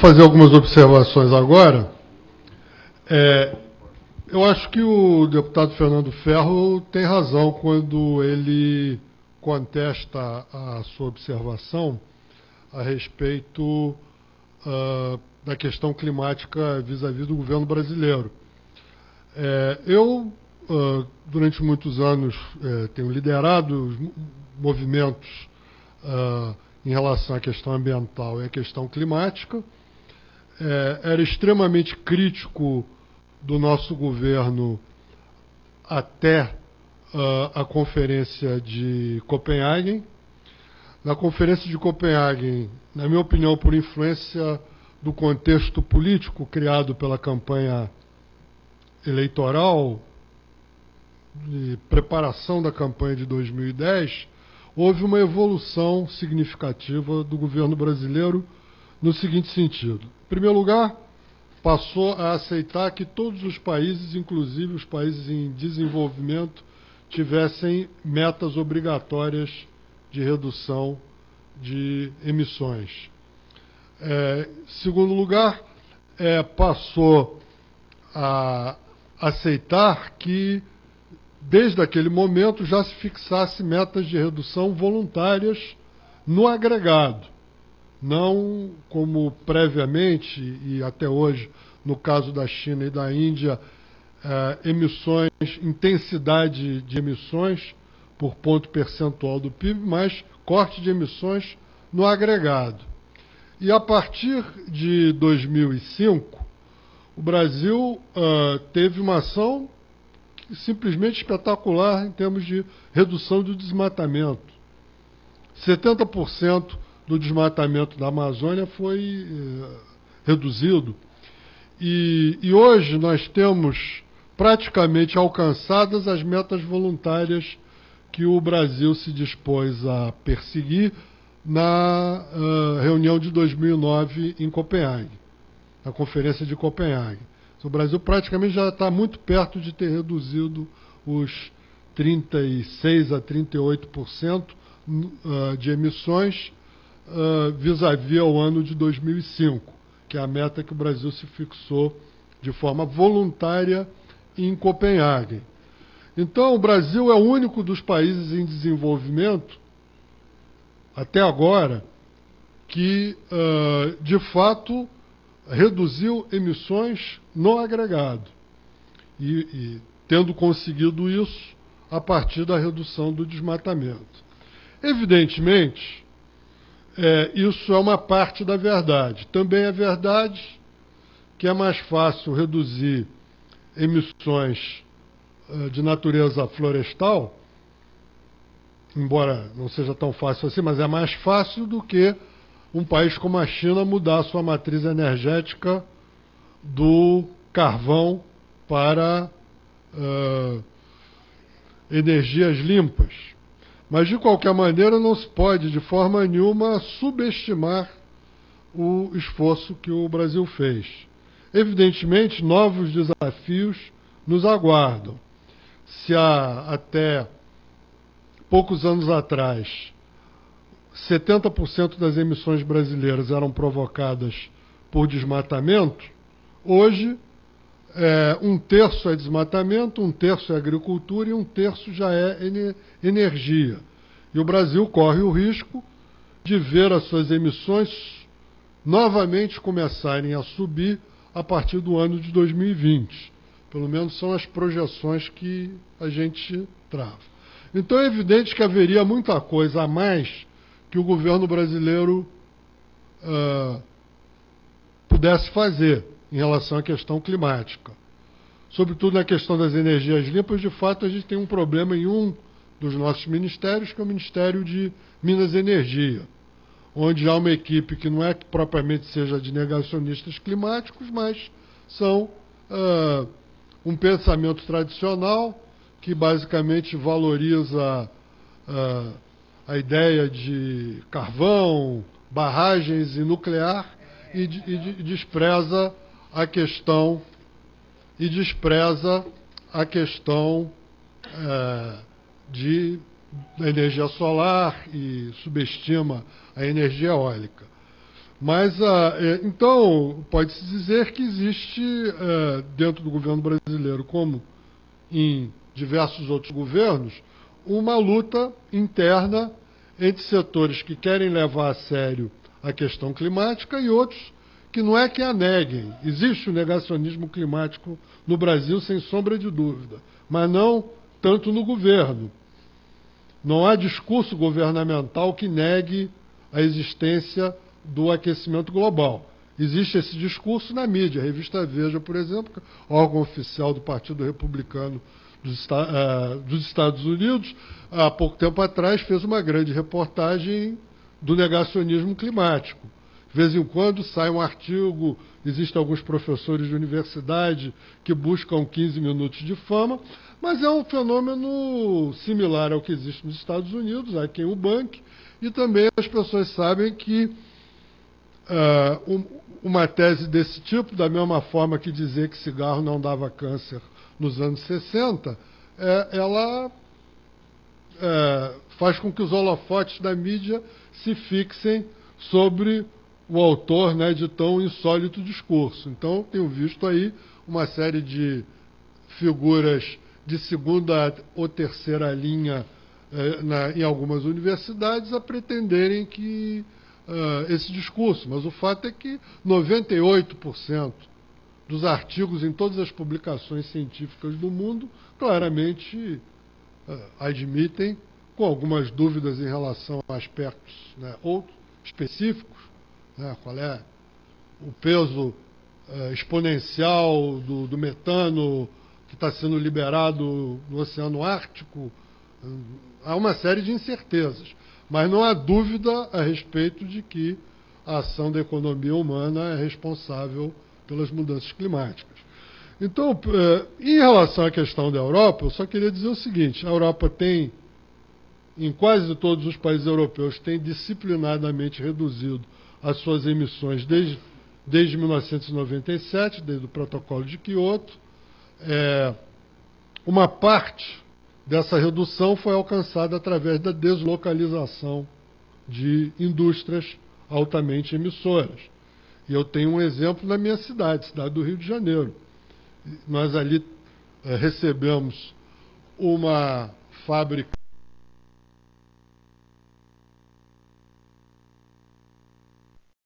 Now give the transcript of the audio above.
fazer algumas observações agora. Eu acho que o deputado Fernando Ferro tem razão quando ele contesta a sua observação a respeito da questão climática vis-à-vis do governo brasileiro. Eu, durante muitos anos, tenho liderado movimentos em relação à questão ambiental e à questão climática. Era extremamente crítico do nosso governo até a Conferência de Copenhague. Na Conferência de Copenhague, na minha opinião, por influência do contexto político criado pela campanha eleitoral, de preparação da campanha de 2010, houve uma evolução significativa do governo brasileiro no seguinte sentido. Em primeiro lugar, passou a aceitar que todos os países, inclusive os países em desenvolvimento, tivessem metas obrigatórias de redução de emissões. Em segundo lugar, passou a aceitar que, desde aquele momento, já se fixasse metas de redução voluntárias no agregado, não como previamente, e até hoje, no caso da China e da Índia, emissões, intensidade de emissões por ponto percentual do PIB, mas corte de emissões no agregado. E a partir de 2005, o Brasil teve uma ação simplesmente espetacular em termos de redução do desmatamento. 70% do desmatamento da Amazônia foi reduzido. E hoje nós temos praticamente alcançadas as metas voluntárias que o Brasil se dispôs a perseguir na reunião de 2009 em Copenhague, na Conferência de Copenhague. O Brasil praticamente já está muito perto de ter reduzido os 36% a 38% de emissões vis-à-vis ao ano de 2005, que é a meta que o Brasil se fixou de forma voluntária em Copenhague. Então, o Brasil é o único dos países em desenvolvimento, até agora, que, de fato, reduziu emissões no agregado. E tendo conseguido isso a partir da redução do desmatamento. Evidentemente, isso é uma parte da verdade. Também é verdade que é mais fácil reduzir emissões de natureza florestal, embora não seja tão fácil assim, mas é mais fácil do que um país como a China mudar a sua matriz energética do carvão para energias limpas. Mas, de qualquer maneira, não se pode, de forma nenhuma, subestimar o esforço que o Brasil fez. Evidentemente, novos desafios nos aguardam. Se até poucos anos atrás 70% das emissões brasileiras eram provocadas por desmatamento, hoje 1/3 é desmatamento, 1/3 é agricultura e 1/3 já é energia. E o Brasil corre o risco de ver as suas emissões novamente começarem a subir a partir do ano de 2020. Pelo menos são as projeções que a gente trava. Então é evidente que haveria muita coisa a mais que o governo brasileiro pudesse fazer em relação à questão climática. Sobretudo na questão das energias limpas, de fato, a gente tem um problema em um dos nossos ministérios, que é o Ministério de Minas e Energia, onde há uma equipe que não é que propriamente seja de negacionistas climáticos, mas são um pensamento tradicional que basicamente valoriza a ideia de carvão, barragens e nuclear e despreza a questão da energia solar e subestima a energia eólica. Mas, então, pode-se dizer que existe, dentro do governo brasileiro, como em diversos outros governos, uma luta interna entre setores que querem levar a sério a questão climática e outros que não é que a neguem. Existe o negacionismo climático no Brasil, sem sombra de dúvida, mas não tanto no governo. Não há discurso governamental que negue a existência do aquecimento global. Existe esse discurso na mídia. A revista Veja, por exemplo, órgão oficial do Partido Republicano dos Estados Unidos, há pouco tempo atrás fez uma grande reportagem do negacionismo climático. De vez em quando sai um artigo, existem alguns professores de universidade que buscam 15 minutos de fama, mas é um fenômeno similar ao que existe nos Estados Unidos, há quem o banque, e também as pessoas sabem que uma tese desse tipo, da mesma forma que dizer que cigarro não dava câncer nos anos 60, ela faz com que os holofotes da mídia se fixem sobre o autor, né, de tão insólito discurso. Então, tenho visto aí uma série de figuras de segunda ou terceira linha em algumas universidades a pretenderem que esse discurso. Mas o fato é que 98% dos artigos em todas as publicações científicas do mundo claramente admitem, com algumas dúvidas em relação a aspectos, né, outros específicos, né, qual é o peso exponencial do metano que está sendo liberado no Oceano Ártico. Há uma série de incertezas, mas não há dúvida a respeito de que a ação da economia humana é responsável pelas mudanças climáticas. Então, em relação à questão da Europa, eu só queria dizer o seguinte: a Europa tem, em quase todos os países europeus, tem disciplinadamente reduzido as suas emissões desde 1997, desde o Protocolo de Quioto. Uma parte dessa redução foi alcançada através da deslocalização de indústrias altamente emissoras. E eu tenho um exemplo na minha cidade do Rio de Janeiro. Nós ali recebemos uma fábrica